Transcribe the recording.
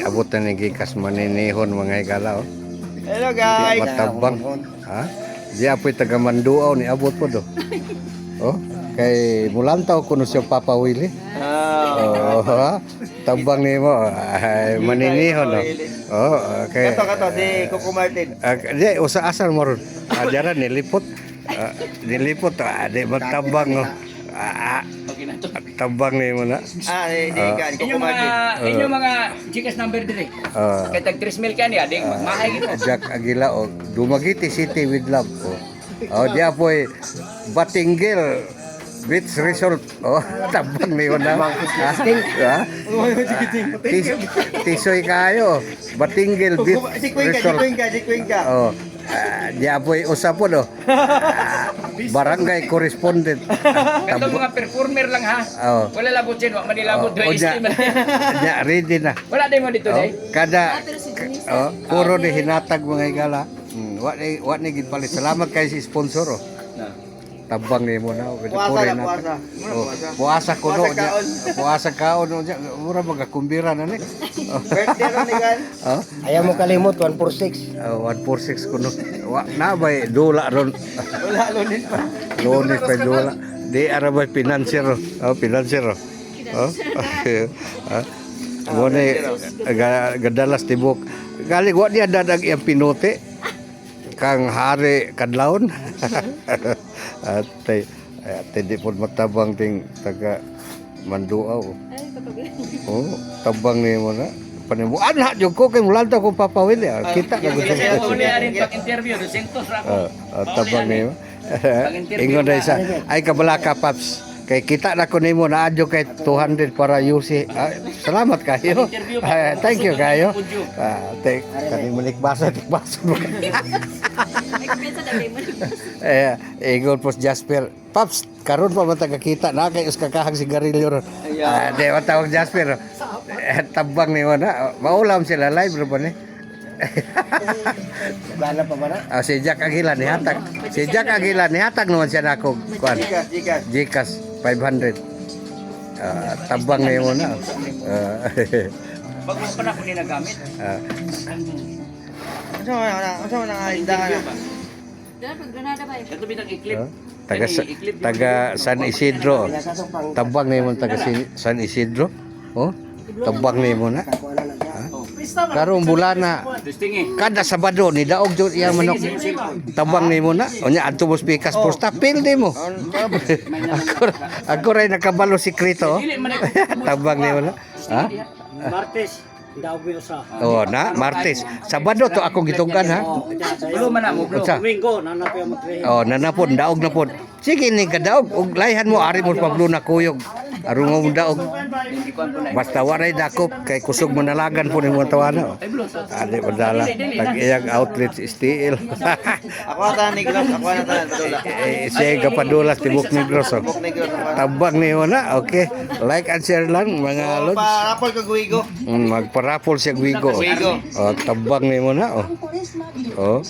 abot na ni gikas maninihon mga higala oh. Hello guys. Matabang. Ha? Di apoy taga Manduaw ni abot po do. Oh, kay mulantaw kuno siya Papa Willie. Oh, ha? Tabang nimo ay maninihon no. Oh, kay Kato si Coco Martin. di usa asal mo ron. Diara nilipot. Nilipot di matabang no. Tabang nimo na. Di kan Coco Martin. Inyong mga Gcash number dire. Kay tag 3 mil kani ading magmahay gito. Jack Aguila o Dumaguete City with love. Oh, dia po'y Batinggil Beach Resort. Oh, tabang niyo na. Ha? Tisoy kayo. Batinggil Beach Resort. Si Cuenca. Oh. Dia po'y usapo do. Barangay correspondent. Kato mga performer lang ha. Oh. Wala labot din, wa manilabot do Nya ready na. Wala day mo dito day. Kada puro ni hinatag mga higala. Wa ni gid palit. Salamat kay si sponsor oh. Tabang ni mo na. Puasa. Puasa ko no. Puasa kaon no. Mura magakumbira na ni. Birthday ron ni kan. Ayaw mo kalimot, 146. 146 ko no. Wa na bay dula ron. Wala lunin pa. Lunes pa dula. Di arabay financier. Oh, financier. Oh. Mo ni gadalas tibok. Gali wa dia dadag iyang pinote. Kang hari kadlawon. Atay di po matabang ting taga Manduaw. Oh, tabang ni mo na. Panimuan ha jud ko kay mulantaw ko Papa Willie. Kita ka gusto. Kasi uli arin pag interview 200 ra ko. Tabang ni mo. Ingon dai sa ay kabalaka paps. Kay kita na ko nimo na adyo kay 200 para UC. Salamat kayo. Thank you kayo. Kani manikbasa tikbasa mo. Ingon po Jasper. Paps, karon pa matag kita na kay us kakahag sigarilyo ron. Di wa tawag Jasper. Tabang ni mo na. Maulam sila live ro pa ni. Gana pa ba na? Si Jack Aguila ni hatag. Si Jack Aguila ni hatag naman siya nako. Kuan. Gcash 500. Tabang ni mo na. Pag mo pa na ko ginagamit. Asa mo na indahan. Ito bitang i-clip. Taga San Isidro. Tabang ni mo taga San Isidro. Oh, tabang ni mo na. Karong bulana kada Sabado ni daog jud iya manok. Tabang ni mo na. Unya adto mo pikas posta pildi mo. Ako ray nakabalo sikreto. Tabang ni mo na. Ha? Martes, daog mo sa. Oh, na Martes. Sabado to ako gitunggan ha. Ulo man na mo bro. Domingo, nanap yung matrehe. Oh, nanapon daog na pod. Sige ni kadaog ug layhan mo ari mo Pablo na kuyog. Aron mo daog. Basta waray dakop kay kusog mo nalagan po ni mo tawana. Adi padala. Tag-iyang outlet steel. Ako ata ni Negros, ako na tanan padula. Siya kapadulas tibok Negros. Tabang ni mo na. Okay. Like and share lang mga lods. Parapol ka guigo. Magparapol siya guigo. Guigo. Oh, tabang ni mo na. Oh.